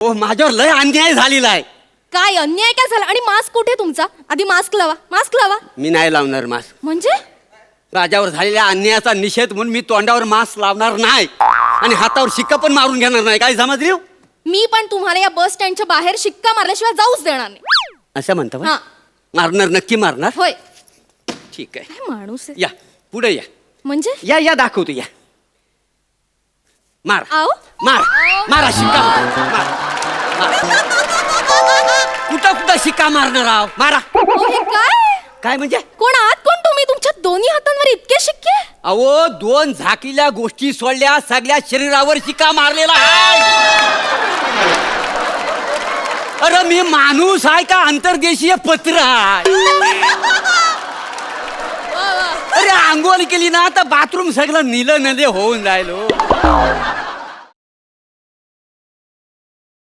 ओ माझ्यावर लय अन्याय झालेला आहे. काय अन्याय काय झाला? आणि मास्क कुठे तुमचा? आधी मास्क लावा, मास्क लावा. मी नाही लावणार मास्क. म्हणजे राजावर झालेल्या अन्यायाचा निषेध म्हणून मी तोंडावर मास्क लावणार नाही आणि हातावर शिक्का पण मारून घेणार नाही. काय समजली? मी पण तुम्हाला या बस स्टँडच्या बाहेर शिक्का मारल्याशिवाय जाऊच देणार नाही. असं म्हणता हा. मारणार, नक्की मारणार. होय. ठीक आहे, काय माणूस आहे? या पुढे या. म्हणजे या या दाखवतो, या. मार आओ मार मारा, शिक्का मार. कुठं कुठं शिक्का मारणार आहो, मारा. हे काय? काय म्हणजे? कोण आहात कोण तुम्ही? तुमच्या दोन्ही हातांवर इतके शिक्के? अहो, दोन झाकील्या गोष्टी सोडल्या, सगळ्या शरीरावर शिक्का मारलेला आहे. अरे मी माणूस आहे का अंतर्देशीय पत्र आहे? अरे आंघोळ केली ना तर बाथरूम सगळं नीलं नदे होऊन राहिलो.